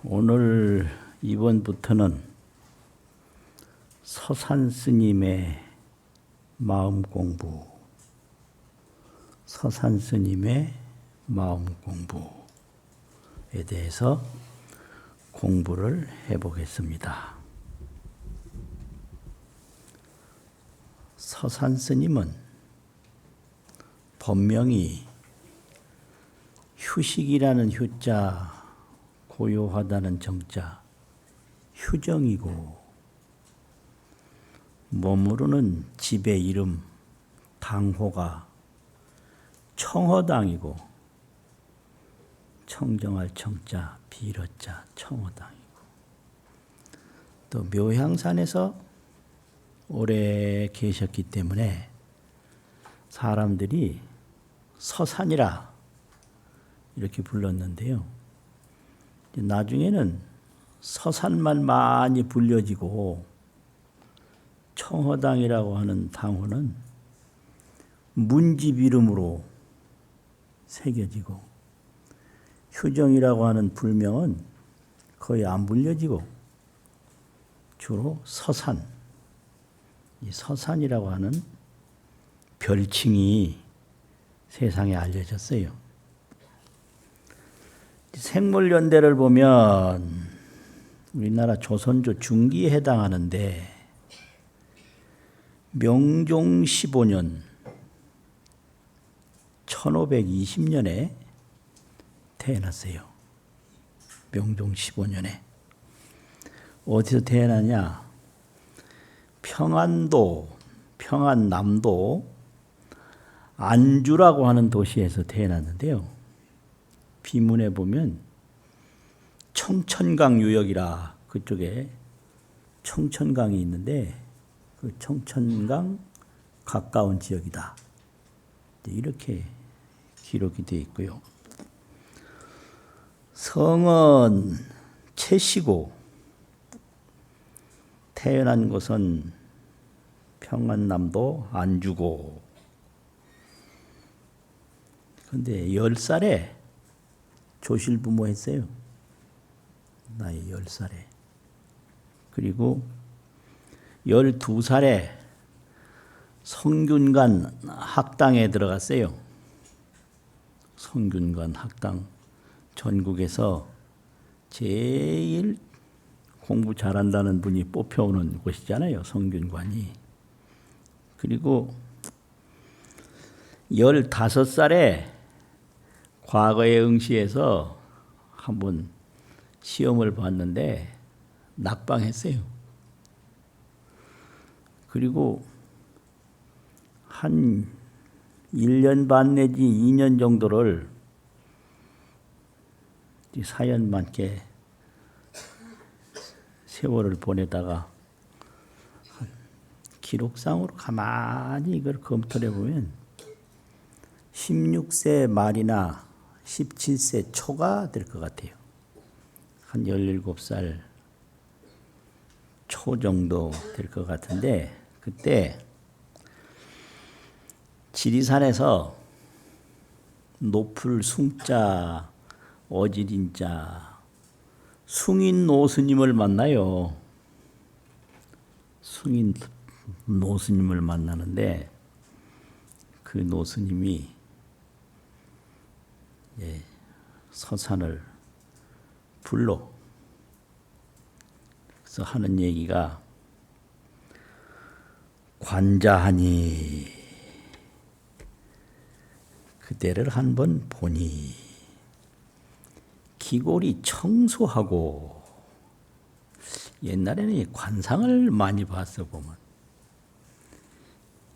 오늘 이번부터는 서산 스님의 마음 공부, 서산 스님의 마음 공부에 대해서 공부를 해보겠습니다. 서산 스님은 본명이 휴식이라는 휴자, 고요하다는 정자, 휴정이고, 머무르는 집의 이름, 당호가 청허당이고, 청정할 청자, 비러자, 청허당이고, 또 묘향산에서 오래 계셨기 때문에 사람들이 서산이라 이렇게 불렀는데요. 나중에는 서산만 많이 불려지고 청허당이라고 하는 당호는 문집 이름으로 새겨지고 휴정이라고 하는 불명은 거의 안 불려지고 주로 서산, 이 서산이라고 하는 별칭이 세상에 알려졌어요. 생물연대를 보면 우리나라 조선조 중기에 해당하는데 명종 15년 1520년에 태어났어요. 명종 15년에. 어디서 태어나냐? 평안남도 안주라고 하는 도시에서 태어났는데요. 비문에 보면 청천강 유역이라 그쪽에 청천강이 있는데 그 청천강 가까운 지역이다. 이렇게 기록이 되어 있고요. 성은 채씨고 태어난 곳은 평안남도 안주고, 그런데 10살에 조실부모 했어요. 나이 10살에. 그리고 12살에 성균관 학당에 들어갔어요. 성균관 학당. 전국에서 제일 공부 잘한다는 분이 뽑혀오는 곳이잖아요. 성균관이. 그리고 15살에 과거에 응시해서 한번 시험을 봤는데 낙방했어요. 그리고 한 1년 반 내지 2년 정도를 사연 많게 세월을 보내다가 기록상으로 가만히 이걸 검토를 해보면 16세 말이나 17세 초가 될 것 같아요. 한 17살 초 정도 될 것 같은데, 그때 지리산에서 높을 숭자, 어지린자, 숭인 노스님을 만나요. 숭인 노스님을 만나는데 그 노스님이 서산을 불러. 그래서 하는 얘기가 관자하니 그대를 한번 보니 기골이 청소하고, 옛날에는 이 관상을 많이 봤어 보면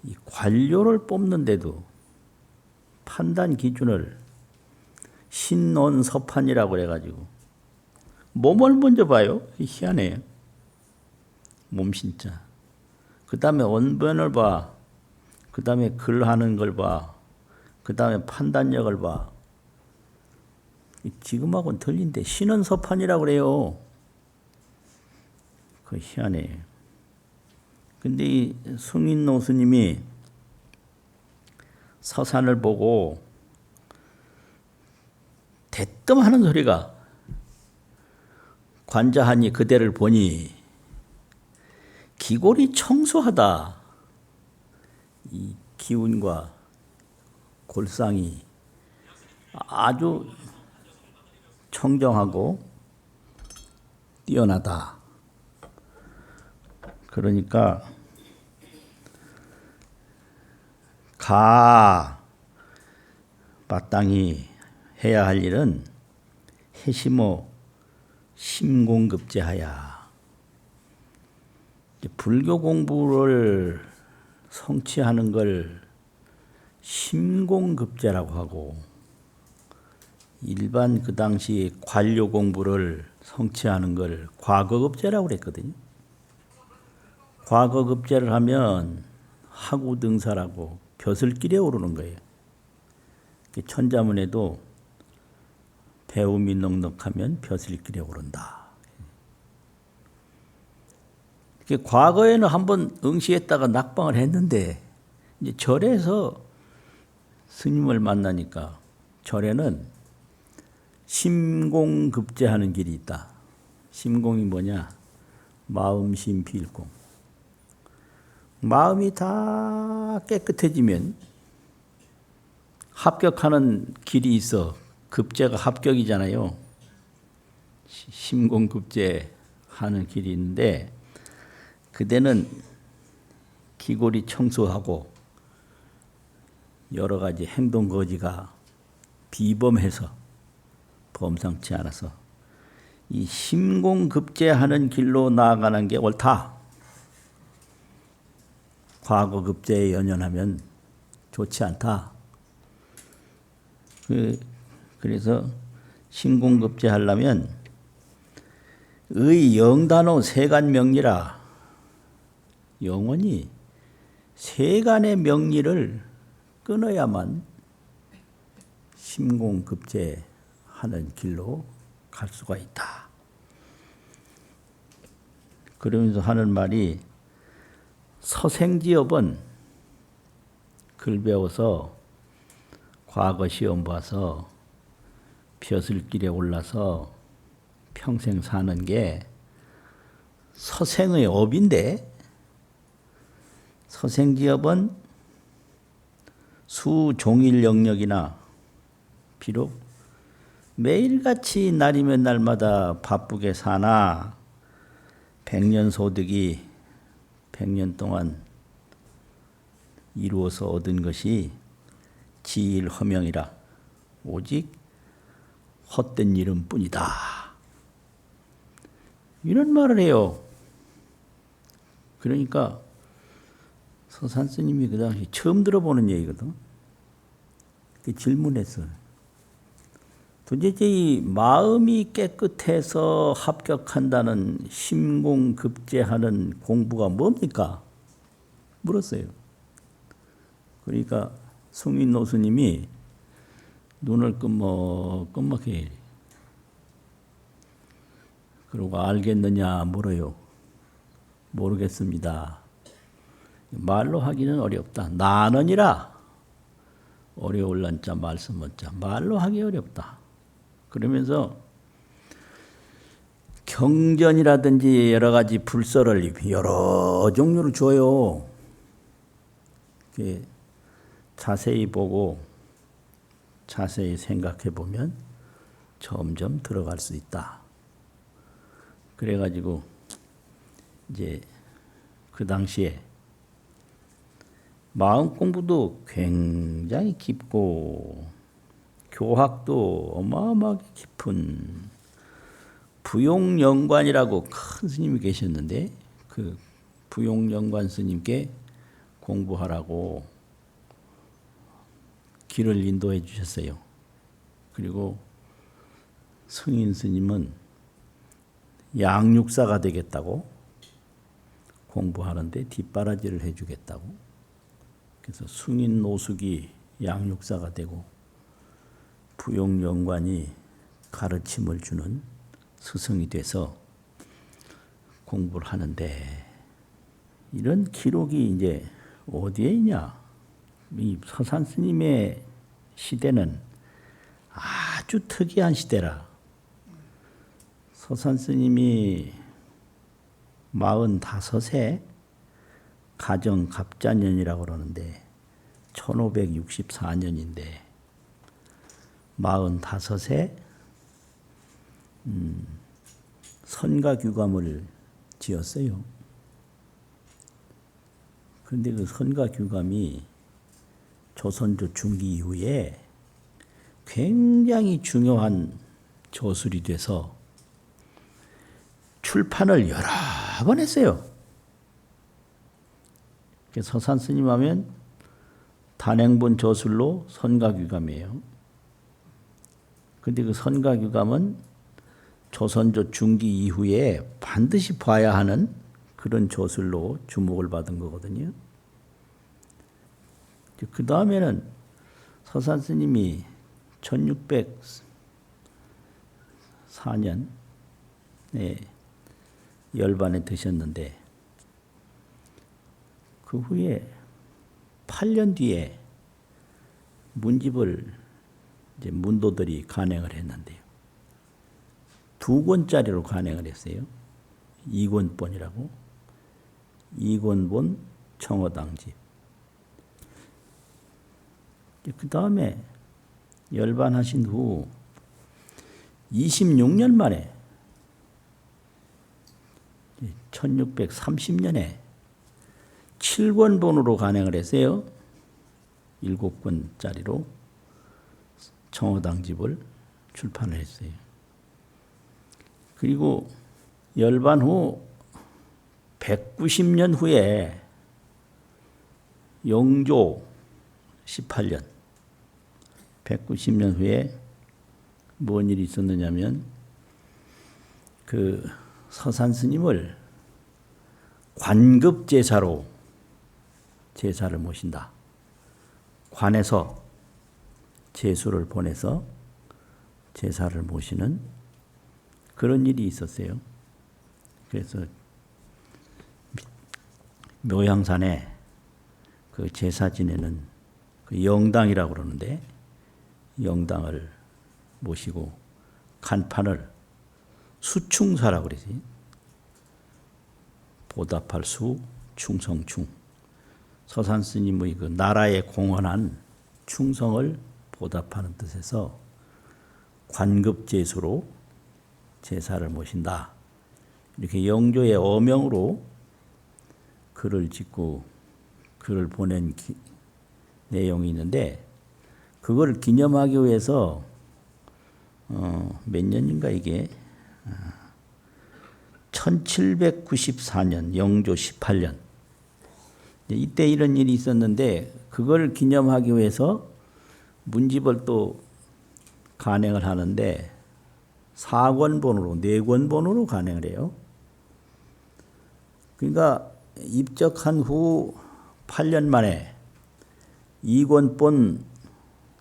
이 관료를 뽑는데도 판단 기준을 신논서판이라고 그래가지고 몸을 먼저 봐요. 희한해요. 몸신자. 그 다음에 언변을 봐. 그 다음에 글하는 걸 봐. 그 다음에 판단력을 봐. 지금하고는 틀린데 신원서판이라고 그래요. 그 희한해요. 근데 이 숭인노 스님이 서산을 보고 대뜸 하는 소리가 관자하니 그대를 보니 기골이 청소하다. 이 기운과 골상이 아주 청정하고 뛰어나다. 그러니까 마땅히 해야 할 일은 해심어 심공급제하야. 불교 공부를 성취하는 걸 심공급제라고 하고, 일반 그 당시 관료 공부를 성취하는 걸 과거급제라고 그랬거든요. 과거급제를 하면 하구등사라고 벼슬길에 오르는 거예요. 천자문에도 배움이 넉넉하면 벼슬길에 오른다. 과거에는 한번 응시했다가 낙방을 했는데 이제 절에서 스님을 만나니까 절에는 심공급제하는 길이 있다. 심공이 뭐냐? 마음심 필공. 마음이 다 깨끗해지면 합격하는 길이 있어. 급제가 합격이잖아요. 심공급제 하는 길이 있는데 그때는 기골이 청소하고 여러 가지 행동 거지가 비범해서 범상치 않아서 이 심공급제하는 길로 나아가는 게 옳다. 과거급제에 연연하면 좋지 않다. 그래서 심공급제 하려면 의 영단호 세간명리라, 영원히 세간의 명리를 끊어야만 심공급제 하는 길로 갈 수가 있다. 그러면서 하는 말이 서생지업은 글 배워서 과거 시험 봐서 벼슬길에 올라서 평생 사는 게 서생의 업인데, 서생지업은 수종일 영역이나 비록 매일같이 날이면 날마다 바쁘게 사나 100년 소득이 100년 동안 이루어서 얻은 것이 지일허명이라 오직 헛된 이름뿐이다. 이런 말을 해요. 그러니까 서산 스님이 그 당시 처음 들어보는 얘기거든. 질문했어요. 도대체 이 마음이 깨끗해서 합격한다는 심공급제하는 공부가 뭡니까? 물었어요. 그러니까 숭인노 스님이 눈을 끔먹끔먹해. 그러고 알겠느냐 물어요. 모르겠습니다. 말로 하기는 어렵다. 나는이라 어려울란자 말씀은자 말로 하기 어렵다. 그러면서 경전이라든지 여러 가지 불설을 여러 종류를 줘요. 자세히 보고 자세히 생각해 보면 점점 들어갈 수 있다. 그래가지고 이제 그 당시에 마음 공부도 굉장히 깊고 교학도 어마어마하게 깊은 부용영관이라고 큰 스님이 계셨는데 그 부용영관 스님께 공부하라고 길을 인도해 주셨어요. 그리고 승인 스님은 양육사가 되겠다고 공부하는데 뒷바라지를 해주겠다고. 그래서 승인 노숙이 양육사가 되고 부용영관이 가르침을 주는 스승이 돼서 공부를 하는데 이런 기록이 이제 어디에 있냐? 이 서산 스님의 시대는 아주 특이한 시대라. 서산 스님이 45세 가정 갑자년이라고 그러는데 1564년인데 45세 선가규감을 지었어요. 그런데 그 선가규감이 조선조 중기 이후에 굉장히 중요한 저술이 돼서 출판을 여러 번 했어요. 서산 스님 하면 단행본 저술로 선가규감이에요. 그런데 그 선가규감은 조선조 중기 이후에 반드시 봐야 하는 그런 저술로 주목을 받은 거거든요. 그 다음에는 서산 스님이 1604년에 열반에 드셨는데 그 후에 8년 뒤에 문집을 이제 문도들이 간행을 했는데요. 2권짜리로 간행을 했어요. 2권본이라고. 2권본 청어당집. 그 다음에 열반하신 후 26년 만에 1630년에 7권본으로 간행을 했어요. 7권짜리로 청어당집을 출판을 했어요. 그리고 열반 후 190년 후에 영조 18년 190년 후에 뭔 일이 있었느냐면 그 서산 스님을 관급 제사로 제사를 모신다. 관에서 제수를 보내서 제사를 모시는 그런 일이 있었어요. 그래서 묘향산에 그 제사 지내는 그 영당이라고 그러는데 영당을 모시고 간판을 수충사라고 그러지. 보답할 수, 충성충. 서산 스님의 그 나라에 공헌한 충성을 보답하는 뜻에서 관급제수로 제사를 모신다. 이렇게 영조의 어명으로 글을 짓고 글을 보낸 내용이 있는데 그걸 기념하기 위해서 몇 년인가 이게 1794년 영조 18년 이때 이런 일이 있었는데 그걸 기념하기 위해서 문집을 또 간행을 하는데 4권본으로 4권본으로 간행을 해요. 그러니까 입적한 후 8년 만에 2권본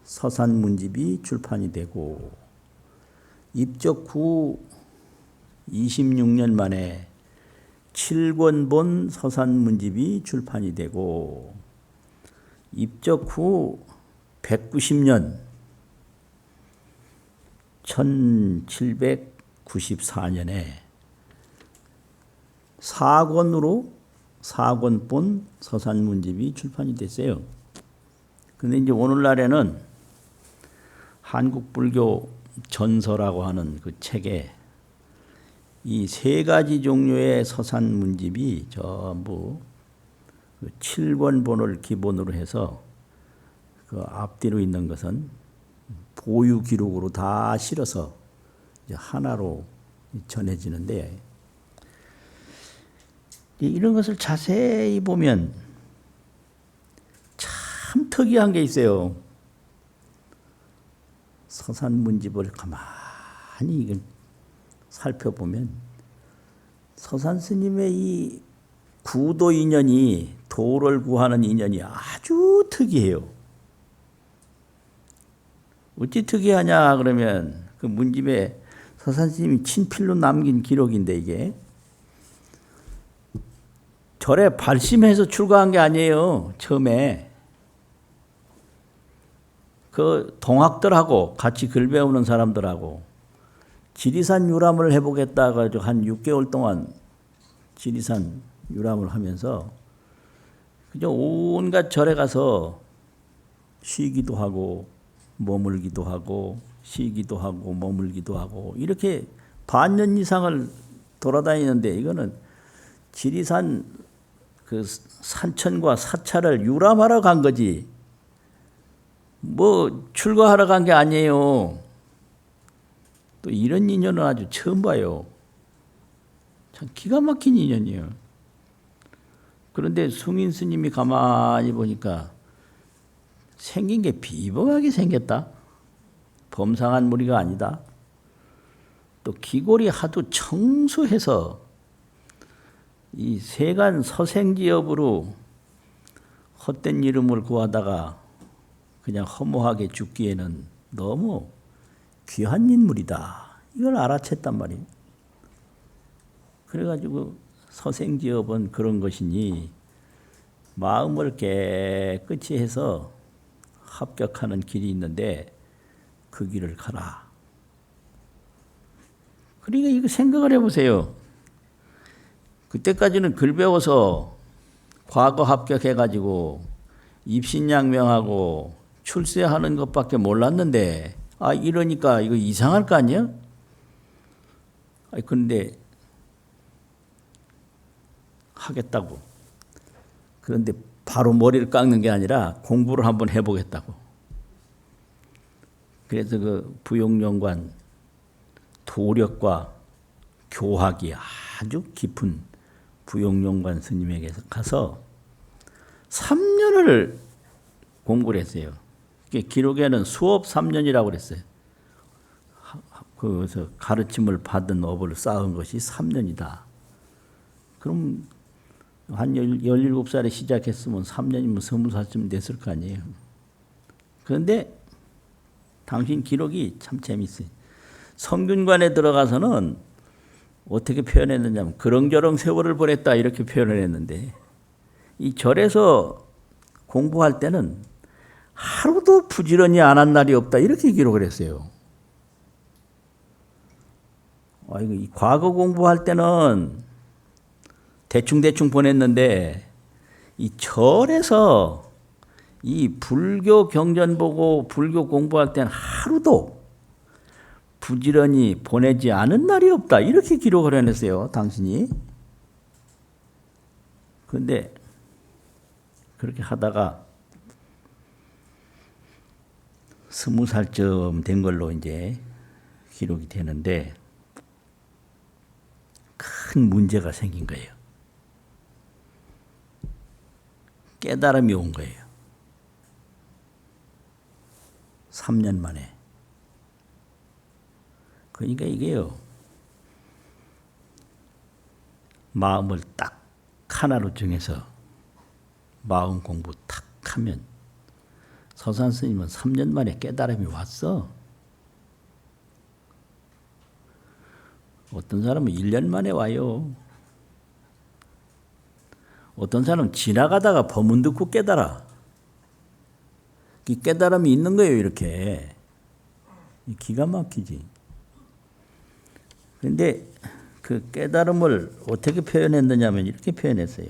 서산 문집이 출판이 되고 입적 후 26년 만에 7권본 서산 문집이 출판이 되고 입적 후 190년 1794년에 4권으로 4권본 서산 문집이 출판이 됐어요. 근데 이제 오늘날에는 한국 불교 전서라고 하는 그 책에 이 3가지 종류의 서산 문집이 전부 7권본을 기본으로 해서 그 앞뒤로 있는 것은 보유 기록으로 다 실어서 하나로 전해지는데 이런 것을 자세히 보면 참 특이한 게 있어요. 서산 문집을 가만히 살펴보면 서산 스님의 이 구도 인연이 도를 구하는 인연이 아주 특이해요. 어찌 특이하냐 그러면 그 문집에 서산 스님이 친필로 남긴 기록인데 이게 절에 발심해서 출가한 게 아니에요. 처음에 그 동학들하고 같이 글 배우는 사람들하고 지리산 유람을 해보겠다 가지고 한 6개월 동안 지리산 유람을 하면서 그저 온갖 절에 가서 쉬기도 하고 머물기도 하고 쉬기도 하고 머물기도 하고 이렇게 반년 이상을 돌아다니는데 이거는 지리산 그 산천과 사찰을 유람하러 간 거지 뭐 출가하러 간 게 아니에요. 또 이런 인연은 아주 처음 봐요. 참 기가 막힌 인연이에요. 그런데 승인 스님이 가만히 보니까 생긴 게 비범하게 생겼다. 범상한 무리가 아니다. 또 기골이 하도 청수해서 이 세간 서생지업으로 헛된 이름을 구하다가 그냥 허무하게 죽기에는 너무 귀한 인물이다. 이걸 알아챘단 말이에요. 그래가지고 서생지업은 그런 것이니 마음을 깨끗이 해서 합격하는 길이 있는데 그 길을 가라. 그러니까 이거 생각을 해보세요. 그때까지는 글 배워서 과거 합격해가지고 입신양명하고 출세하는 것밖에 몰랐는데 이러니까 이거 이상할 거 아니야? 그런데 하겠다고. 그런데 바로 머리를 깎는 게 아니라 공부를 한번 해보겠다고. 그래서 그 부용령관 도력과 교학이 아주 깊은 부용령관 스님에게 가서 3년을 공부를 했어요. 기록에는 수업 3년이라고 그랬어요. 그래서 가르침을 받은 업을 쌓은 것이 3년이다. 그럼 한 17살에 시작했으면 3년이면 20살쯤 됐을 거 아니에요. 그런데 당신 기록이 참 재밌어요. 성균관에 들어가서는 어떻게 표현했느냐면 그렁저렁 세월을 보냈다 이렇게 표현을 했는데 이 절에서 공부할 때는 하루도 부지런히 안 한 날이 없다 이렇게 기록을 했어요. 이거 이 과거 공부할 때는 대충 보냈는데 이 절에서 이 불교 경전 보고 불교 공부할 때는 하루도 부지런히 보내지 않은 날이 없다 이렇게 기록을 해냈어요. 당신이. 그런데 그렇게 하다가 20살쯤 된 걸로 이제 기록이 되는데 큰 문제가 생긴 거예요. 깨달음이 온 거예요. 3년 만에. 그러니까 이게요. 마음을 딱 하나로 정해서 마음 공부 탁 하면 서산 스님은 3년 만에 깨달음이 왔어. 어떤 사람은 1년 만에 와요. 어떤 사람은 지나가다가 법문 듣고 깨달아. 이 깨달음이 있는 거예요, 이렇게. 기가 막히지. 그런데 그 깨달음을 어떻게 표현했느냐면 이렇게 표현했어요.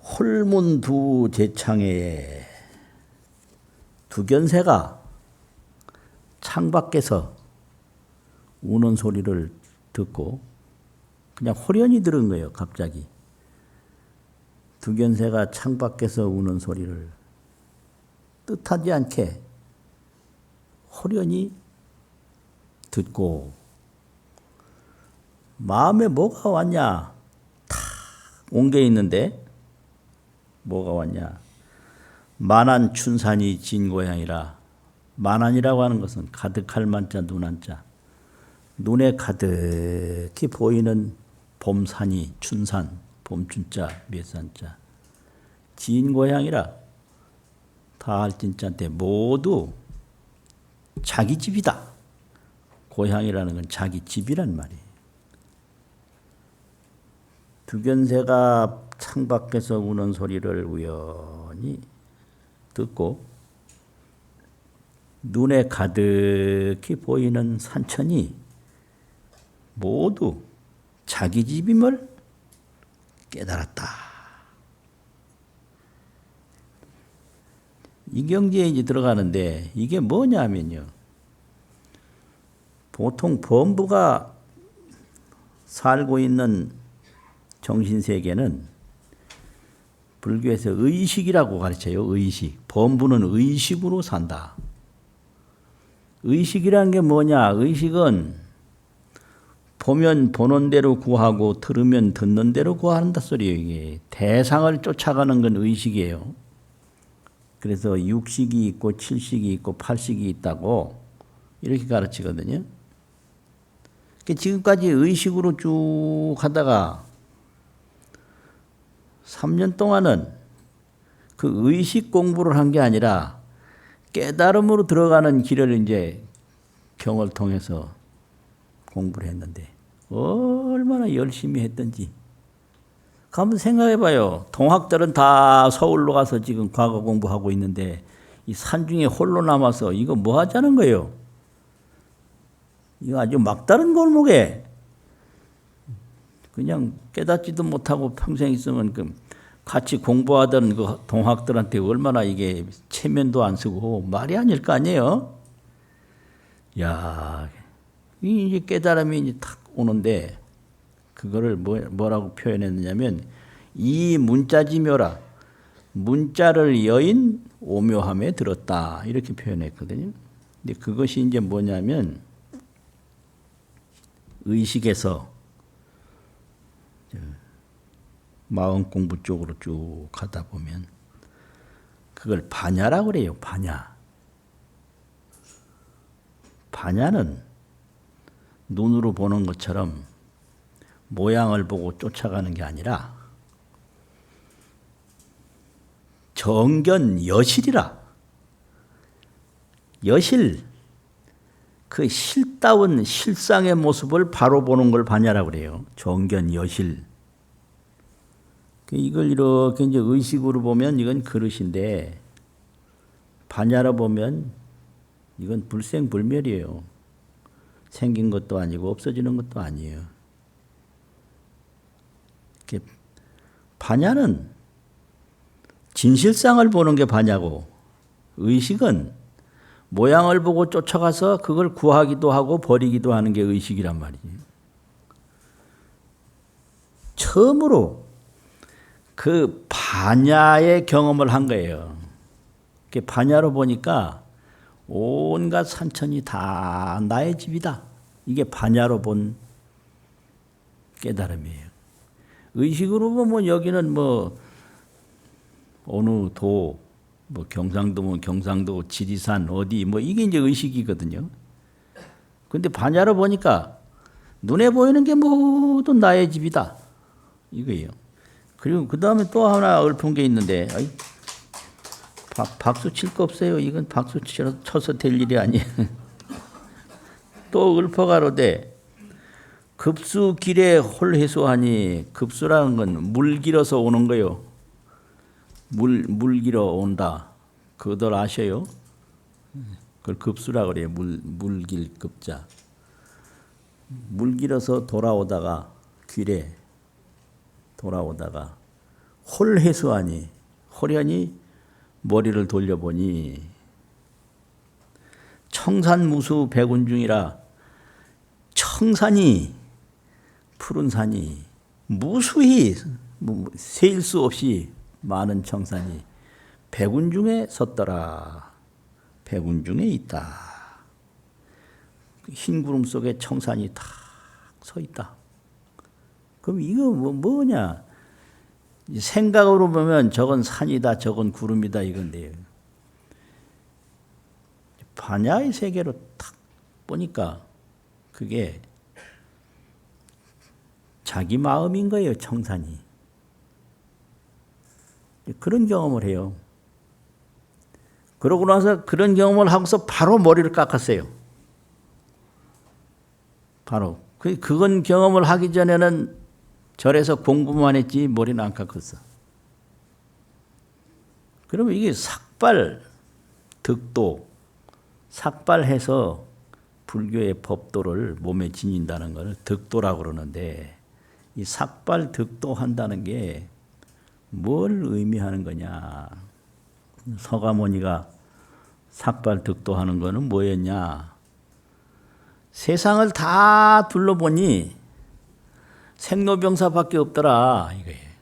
홀문두 제창에 두견새가 창밖에서 우는 소리를 듣고 그냥 호련히 들은 거예요. 갑자기. 두견새가 창밖에서 우는 소리를 뜻하지 않게 호련히 듣고 마음에 뭐가 왔냐? 탁 온 게 있는데 뭐가 왔냐? 만한 춘산이 진고향이라. 만한이라고 하는 것은 가득할 만자 눈한자. 눈에 가득히 보이는 봄산이 춘산, 봄춘자, 몇산자. 진고향이라. 다할 진자인데 모두 자기 집이다. 고향이라는 건 자기 집이란 말이에요. 두견새가 창밖에서 우는 소리를 우연히 듣고 눈에 가득히 보이는 산천이 모두 자기 집임을 깨달았다. 이 경지에 이제 들어가는데 이게 뭐냐면요. 보통 범부가 살고 있는 정신세계는 불교에서 의식이라고 가르쳐요. 의식. 범부는 의식으로 산다. 의식이란 게 뭐냐? 의식은 보면 보는 대로 구하고 들으면 듣는 대로 구한다 소리예요. 이게 대상을 쫓아가는 건 의식이에요. 그래서 육식이 있고 칠식이 있고 팔식이 있다고 이렇게 가르치거든요. 지금까지 의식으로 쭉 하다가 3년 동안은 그 의식 공부를 한 게 아니라 깨달음으로 들어가는 길을 이제 경을 통해서 공부를 했는데 얼마나 열심히 했던지 한번 생각해 봐요. 동학들은 다 서울로 가서 지금 과거 공부하고 있는데 이 산중에 홀로 남아서 이거 뭐 하자는 거예요? 이거 아주 막다른 골목에 그냥 깨닫지도 못하고 평생 있으면 그 같이 공부하던 그 동학들한테 얼마나 이게 체면도 안 쓰고 말이 아닐 거 아니에요? 야, 이제 깨달음이 이제 탁 오는데 그거를 뭐라고 표현했느냐면 이 문자지묘라 문자를 여인 오묘함에 들었다 이렇게 표현했거든요. 근데 그것이 이제 뭐냐면 의식에서 마음 공부 쪽으로 쭉 가다 보면 그걸 반야라고 그래요. 반야. 반야는 눈으로 보는 것처럼 모양을 보고 쫓아가는 게 아니라 정견 여실이라. 여실, 그 실다운 실상의 모습을 바로 보는 걸 반야라고 그래요. 정견 여실. 이걸 이렇게 이제 의식으로 보면 이건 그릇인데 반야로 보면 이건 불생불멸이에요. 생긴 것도 아니고 없어지는 것도 아니에요. 반야는 진실상을 보는 게 반야고 의식은 모양을 보고 쫓아가서 그걸 구하기도 하고 버리기도 하는 게 의식이란 말이에요. 처음으로 그 반야의 경험을 한 거예요. 반야로 보니까 온갖 산천이 다 나의 집이다. 이게 반야로 본 깨달음이에요. 의식으로 보면 여기는 뭐 어느 도, 뭐 경상도면 경상도, 지리산 어디 뭐 이게 이제 의식이거든요. 근데 반야로 보니까 눈에 보이는 게 모두 나의 집이다. 이거예요. 그리고 그 다음에 또 하나 읊은 게 있는데, 박수 칠 거 없어요. 이건 박수 쳐서 될 일이 아니에요. 또 읊어가로되, 급수 길에 홀해수하니, 급수라는 건 물 길어서 오는 거요. 물 길어 온다. 그들 아셔요? 그걸 급수라고 그래요. 물길 급자. 물 길어서 돌아오다가, 길에 돌아오다가 홀해수하니 호련히 머리를 돌려보니 청산무수 백운중이라 청산이 푸른 산이 무수히 세일 수 없이 많은 청산이 백운중에 섰더라. 백운중에 있다. 흰 구름 속에 청산이 탁 서 있다. 그럼 이거 뭐냐? 생각으로 보면 저건 산이다, 저건 구름이다 이건데요. 반야의 세계로 탁 보니까 그게 자기 마음인 거예요, 청산이. 그런 경험을 해요. 그러고 나서 그런 경험을 하고서 바로 머리를 깎았어요. 바로. 그건 경험을 하기 전에는 절에서 공부만 했지 머리는 안 깎았어. 그러면 이게 삭발, 득도, 삭발해서 불교의 법도를 몸에 지닌다는 것을 득도라고 그러는데 이 삭발 득도한다는 게 뭘 의미하는 거냐. 서가모니가 삭발 득도하는 거는 뭐였냐. 세상을 다 둘러보니 생로병사밖에 없더라 이거예요.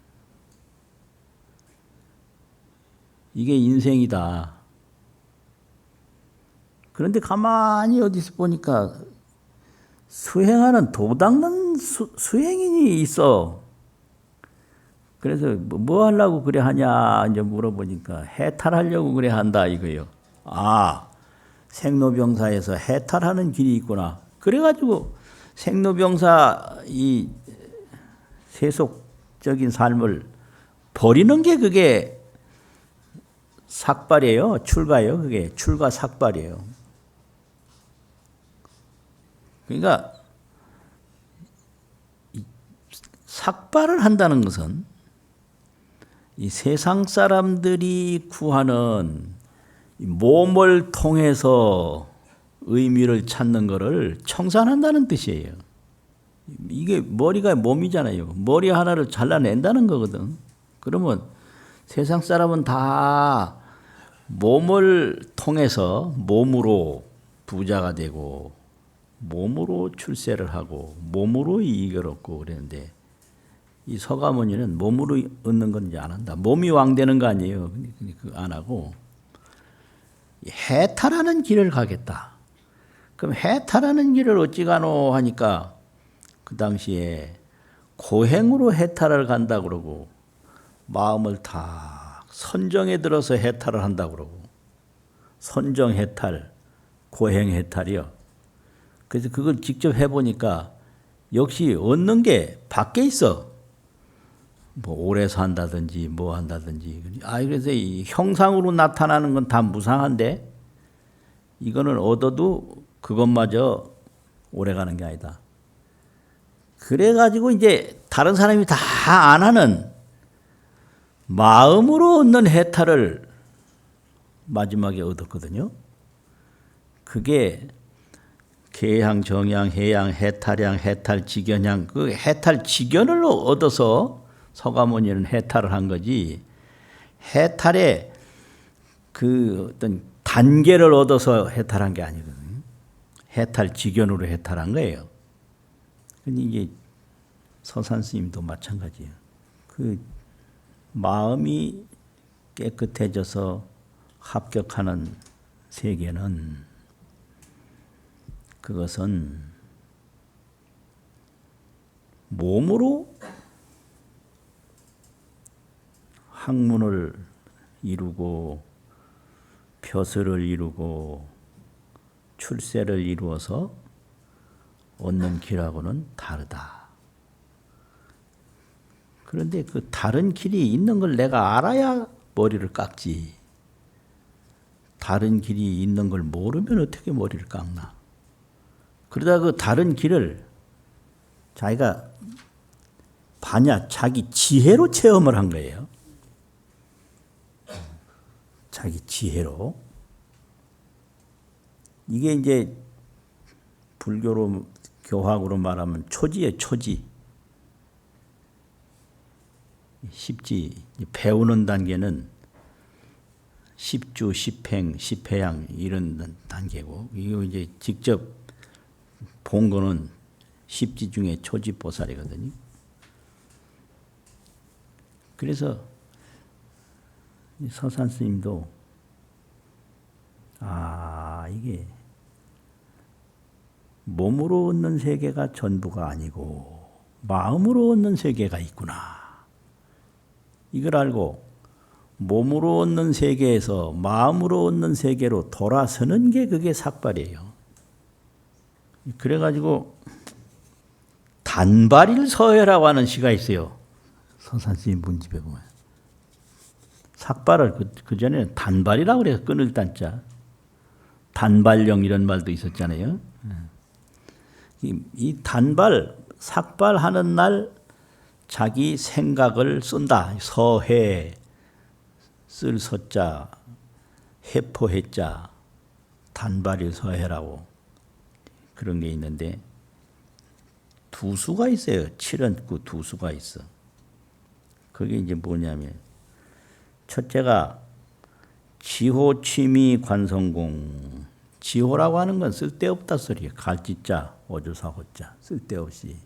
이게 인생이다. 그런데 가만히 어디서 보니까 수행하는 도닦는 수행인이 있어. 그래서 뭐 하려고 그래 하냐 이제 물어보니까 해탈하려고 그래 한다 이거예요. 아, 생로병사에서 해탈하는 길이 있구나. 그래가지고 생로병사 이 세속적인 삶을 버리는 게 그게 삭발이에요. 출가예요. 그게 출가 삭발이에요. 그러니까 삭발을 한다는 것은 이 세상 사람들이 구하는 몸을 통해서 의미를 찾는 것을 청산한다는 뜻이에요. 이게 머리가 몸이잖아요. 머리 하나를 잘라낸다는 거거든. 그러면 세상 사람은 다 몸을 통해서 몸으로 부자가 되고 몸으로 출세를 하고 몸으로 이익을 얻고 그랬는데 이 서가모니는 몸으로 얻는 건 이제 안 한다. 몸이 왕되는 거 아니에요. 그거 안 하고 해탈하는 길을 가겠다. 그럼 해탈하는 길을 어찌 가노 하니까 그 당시에 고행으로 해탈을 간다 그러고 마음을 다 선정에 들어서 해탈을 한다 그러고 선정 해탈, 고행 해탈이요. 그래서 그걸 직접 해보니까 역시 얻는 게 밖에 있어. 뭐 오래 산다든지 뭐 한다든지. 그래서 이 형상으로 나타나는 건 다 무상한데 이거는 얻어도 그것마저 오래 가는 게 아니다. 그래가지고 이제 다른 사람이 다 안 하는 마음으로 얻는 해탈을 마지막에 얻었거든요. 그게 계향, 정향, 해양, 해탈향, 해탈직연향, 그 해탈직연을 얻어서 서가모니는 해탈을 한 거지. 해탈의 그 어떤 단계를 얻어서 해탈한 게 아니거든요. 해탈직연으로 해탈한 거예요. 근데 이게 서산 스님도 마찬가지예요. 그 마음이 깨끗해져서 합격하는 세계는 그것은 몸으로 학문을 이루고 벼슬을 이루고 출세를 이루어서 얻는 길하고는 다르다. 그런데 그 다른 길이 있는 걸 내가 알아야 머리를 깎지. 다른 길이 있는 걸 모르면 어떻게 머리를 깎나. 그러다 그 다른 길을 자기가 자기 지혜로 체험을 한 거예요. 자기 지혜로. 이게 이제 불교로 교학으로 말하면 초지예요, 초지. 십지, 배우는 단계는 십주, 십행, 십회양 이런 단계고, 이거 이제 직접 본 거는 십지 중에 초지보살이거든요. 그래서 서산 스님도 이게 몸으로 얻는 세계가 전부가 아니고 마음으로 얻는 세계가 있구나. 이걸 알고 몸으로 얻는 세계에서 마음으로 얻는 세계로 돌아서는 게 그게 삭발이에요. 그래가지고 단발일 서해라고 하는 시가 있어요. 서산 스님 문집에 보면. 삭발을 그 전에는 단발이라고 그래서 끊을 단자. 단발령 이런 말도 있었잖아요. 이 단발, 삭발하는 날 자기 생각을 쓴다. 서해, 쓸 서자, 해포해자, 단발이 서해라고 그런 게 있는데 두 수가 있어요. 7원구 두 수가 있어. 그게 이제 뭐냐면 첫째가 지호, 취미, 관성공. 지호라고 하는 건 쓸데없다 소리예요. 갈지자, 어조사호자 쓸데없이.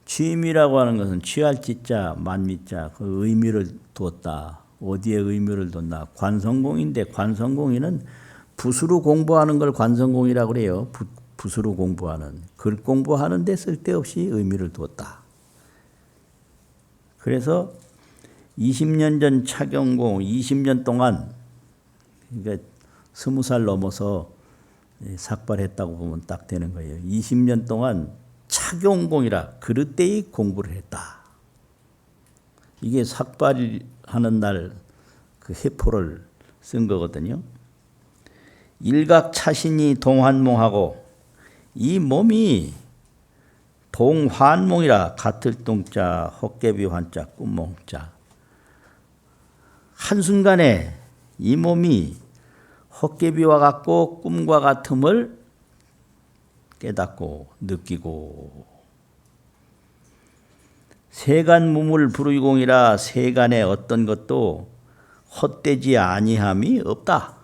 취미라고 하는 것은 취할 지자, 만미자 그 의미를 두었다. 어디에 의미를 뒀나. 관성공인데 관성공인은 붓으로 공부하는 걸 관성공이라고 그래요. 붓으로 공부하는. 글 공부하는 데 쓸데없이 의미를 두었다. 그래서 20년 전 차경공 20년 동안 그러니까 20살 넘어서 삭발했다고 보면 딱 되는 거예요. 20년 동안 차경공이라 그릇되이 공부를 했다. 이게 삭발하는 날 그 해포를 쓴 거거든요. 일각차신이 동환몽하고 이 몸이 동환몽이라 같을 동자 헛개비 환자 꿈몽자 한순간에 이 몸이 헛개비와 같고 꿈과 같음을 깨닫고 느끼고 세간무물 불의공이라 세간에 어떤 것도 헛되지 아니함이 없다.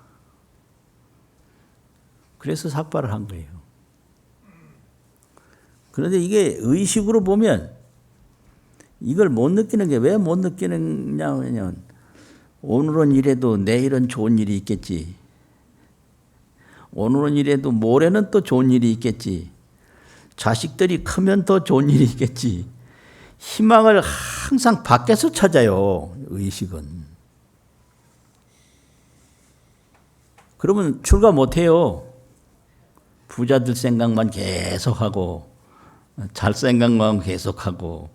그래서 삭발을 한 거예요. 그런데 이게 의식으로 보면 이걸 못 느끼는 게 왜 못 느끼느냐면 오늘은 이래도 내일은 좋은 일이 있겠지. 오늘은 이래도 모레는 또 좋은 일이 있겠지. 자식들이 크면 더 좋은 일이 있겠지. 희망을 항상 밖에서 찾아요. 의식은. 그러면 출가 못해요. 부자들 생각만 계속하고 잘 생각만 계속하고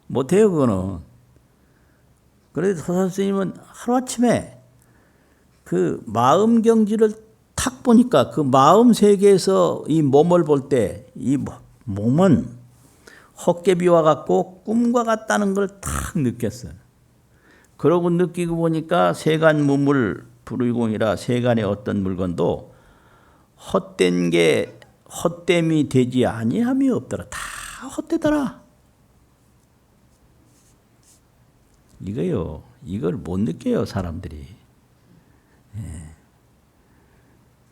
못해요. 그거는. 그래서 서산 스님은 하루아침에 그 마음 경지를 탁 보니까 그 마음 세계에서 이 몸을 볼 때 이 몸은 헛개비와 같고 꿈과 같다는 걸 탁 느꼈어요. 그러고 느끼고 보니까 세간 무물 불의공이라 세간의 어떤 물건도 헛된 게 헛됨이 되지 아니함이 없더라. 다 헛되더라. 이거요. 이걸 못 느껴요, 사람들이.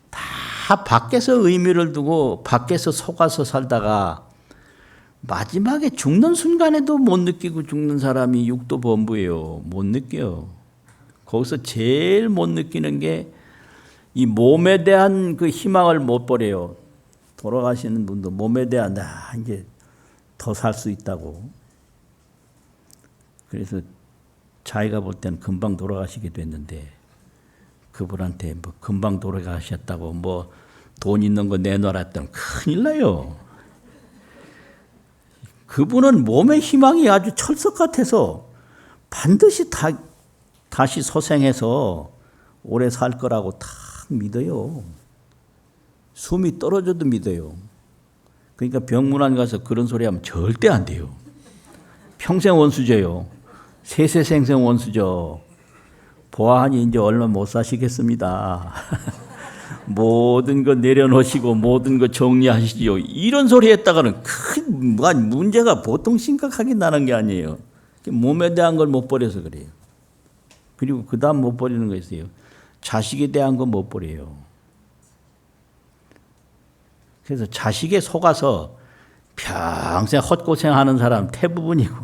다 밖에서 의미를 두고 밖에서 속아서 살다가 마지막에 죽는 순간에도 못 느끼고 죽는 사람이 육도범부예요. 못 느껴요. 거기서 제일 못 느끼는 게 이 몸에 대한 그 희망을 못 버려요. 돌아가시는 분도 몸에 대한 나 이제 더 살 수 있다고. 그래서 자기가 볼 때는 금방 돌아가시게 됐는데 그분한테 뭐 금방 돌아가셨다고 뭐 돈 있는 거 내놔라 했더니 큰일 나요. 그분은 몸의 희망이 아주 철석 같아서 반드시 다시 소생해서 오래 살 거라고 다 믿어요. 숨이 떨어져도 믿어요. 그러니까 병문안 가서 그런 소리 하면 절대 안 돼요. 평생 원수죠요. 세세생생 원수죠. 보아하니 이제 얼마 못 사시겠습니다. 모든 거 내려놓으시고 모든 거 정리하시지요. 이런 소리 했다가는 큰 문제가 보통 심각하게 나는 게 아니에요. 몸에 대한 걸 못 버려서 그래요. 그리고 그 다음 못 버리는 거 있어요. 자식에 대한 거 못 버려요. 그래서 자식에 속아서 평생 헛고생하는 사람 대부분이고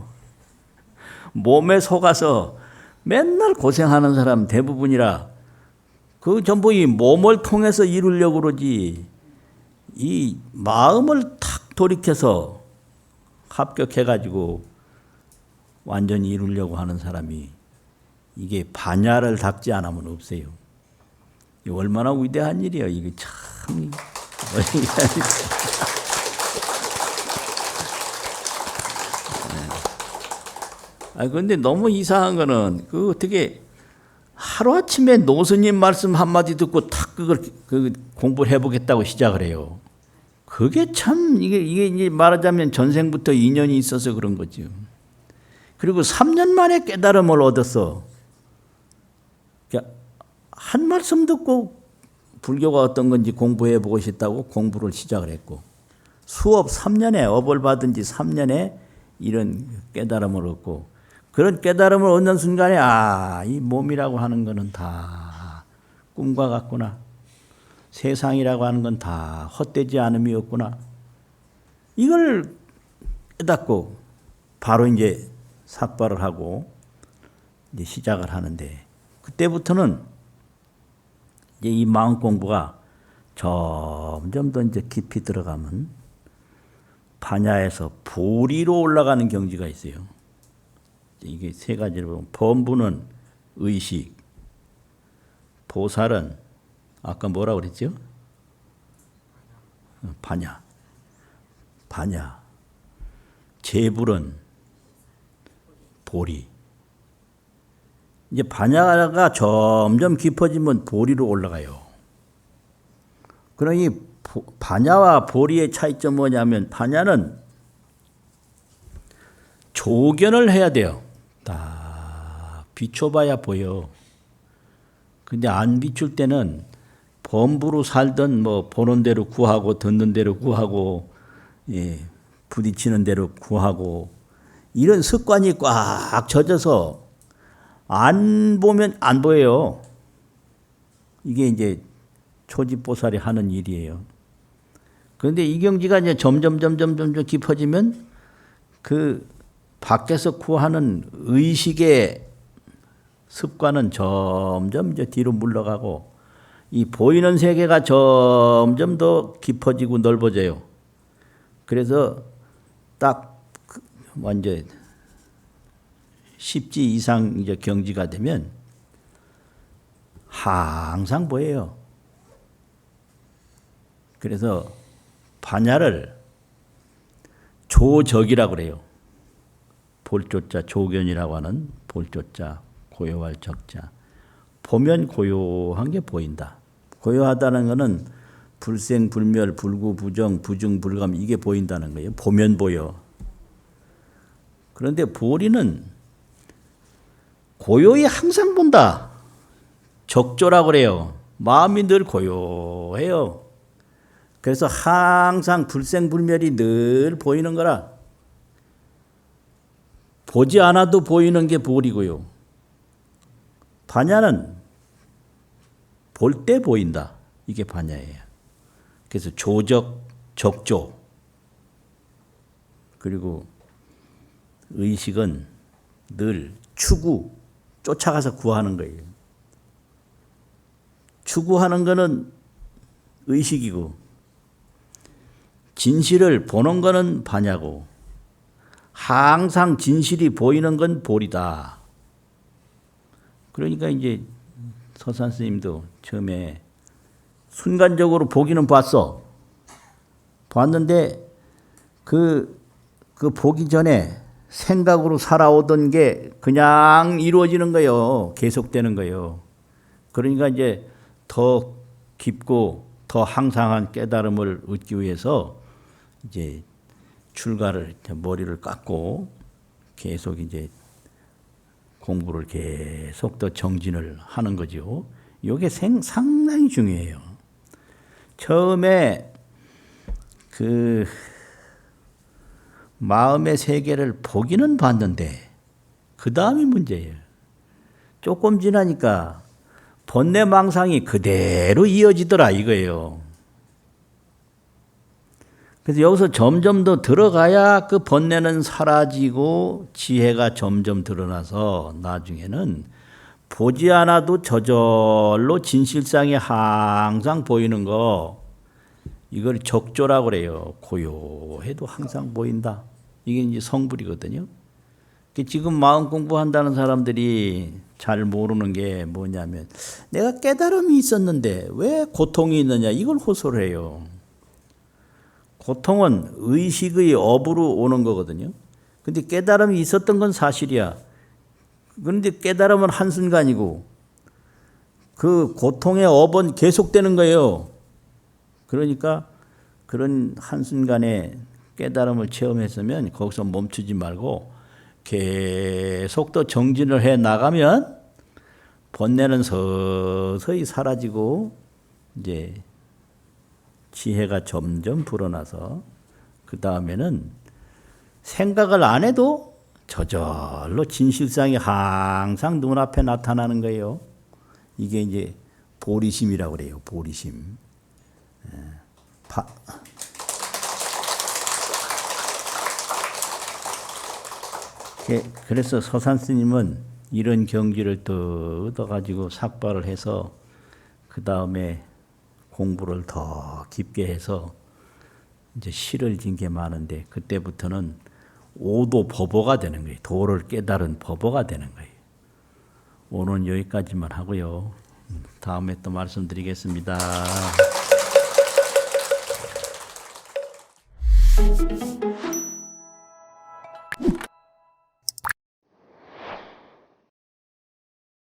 몸에 속아서 맨날 고생하는 사람 대부분이라 그 전부 이 몸을 통해서 이루려고 그러지 이 마음을 탁 돌이켜서 합격해가지고 완전히 이루려고 하는 사람이 이게 반야를 닦지 않으면 없어요. 얼마나 위대한 일이에요. 이게 참. 그런데 너무 이상한 거는 그 어떻게 하루아침에 노스님 말씀 한마디 듣고 탁 그걸 공부를 해보겠다고 시작을 해요. 그게 참 이게 이제 말하자면 전생부터 인연이 있어서 그런 거죠. 그리고 3년 만에 깨달음을 얻었어. 한 말씀 듣고 불교가 어떤 건지 공부해 보고 싶다고 공부를 시작을 했고 수업 3년에 업을 받은 지 3년에 이런 깨달음을 얻고 그런 깨달음을 얻는 순간에 이 몸이라고 하는 거는 다 꿈과 같구나. 세상이라고 하는 건 다 헛되지 않음이었구나. 이걸 깨닫고 바로 이제 삭발을 하고 이제 시작을 하는데 그때부터는 이제 이 마음 공부가 점점 더 이제 깊이 들어가면 반야에서 보리로 올라가는 경지가 있어요. 이게 세 가지로 보면 범부는 의식, 보살은 아까 뭐라고 그랬죠? 반야. 재불은 보리. 이제 반야가 점점 깊어지면 보리로 올라가요. 그러니 반야와 보리의 차이점 뭐냐면 반야는 조견을 해야 돼요. 딱 비춰봐야 보여. 근데 안 비출 때는 범부로 살던 뭐 보는 대로 구하고 듣는 대로 구하고 부딪히는 대로 구하고 이런 습관이 꽉 젖어서 안 보면 안 보여요. 이게 이제 초지보살이 하는 일이에요. 그런데 이 경지가 이제 점점 깊어지면 그 밖에서 구하는 의식의 습관은 점점 이제 뒤로 물러가고 이 보이는 세계가 점점 더 깊어지고 넓어져요. 그래서 딱 완전 10지 이상 이제 경지가 되면 항상 보여요. 그래서 반야를 조적이라고 그래요. 볼조자 조견이라고 하는 볼조자 고요할 적자. 보면 고요한 게 보인다. 고요하다는 것은 불생 불멸 불구 부정 부증 불감 이게 보인다는 거예요. 보면 보여. 그런데 보리는 고요히 항상 본다. 적조라고 그래요. 마음이 늘 고요해요. 그래서 항상 불생불멸이 늘 보이는 거라. 보지 않아도 보이는 게 보리고요. 반야는 볼 때 보인다. 이게 반야예요. 그래서 조적, 적조. 그리고 의식은 늘 추구, 쫓아가서 구하는 거예요. 추구하는 거는 의식이고 진실을 보는 거는 반야고 항상 진실이 보이는 건 보리다. 그러니까 이제 서산 스님도 처음에 순간적으로 보기는 봤어. 봤는데 그 보기 전에 생각으로 살아오던 게 그냥 이루어지는 거예요. 계속되는 거예요. 그러니까 이제 더 깊고 더 항상한 깨달음을 얻기 위해서 이제 출가를 머리를 깎고 계속 이제 공부를 계속 더 정진을 하는 거죠. 이게 상당히 중요해요. 처음에 그 마음의 세계를 보기는 봤는데 그 다음이 문제예요. 조금 지나니까 번뇌망상이 그대로 이어지더라 이거예요. 그래서 여기서 점점 더 들어가야 그 번뇌는 사라지고 지혜가 점점 드러나서 나중에는 보지 않아도 저절로 진실상이 항상 보이는 거 이걸 적조라고 그래요. 고요해도 항상 보인다. 이게 이제 성불이거든요. 지금 마음 공부한다는 사람들이 잘 모르는 게 뭐냐면 내가 깨달음이 있었는데 왜 고통이 있느냐 이걸 호소를 해요. 고통은 의식의 업으로 오는 거거든요. 근데 깨달음이 있었던 건 사실이야. 그런데 깨달음은 한순간이고 그 고통의 업은 계속되는 거예요. 그러니까 그런 한순간에 깨달음을 체험했으면 거기서 멈추지 말고 계속 더 정진을 해 나가면 번뇌는 서서히 사라지고 이제 지혜가 점점 불어나서 그 다음에는 생각을 안 해도 저절로 진실상이 항상 눈앞에 나타나는 거예요. 이게 이제 보리심이라고 그래요. 보리심. 그래서 서산 스님은 이런 경지를 또 얻어가지고 삭발을 해서 그 다음에 공부를 더 깊게 해서 이제 시를 진 게 많은데 그때부터는 오도 법어가 되는 거예요. 도를 깨달은 법어가 되는 거예요. 오늘은 여기까지만 하고요. 다음에 또 말씀드리겠습니다.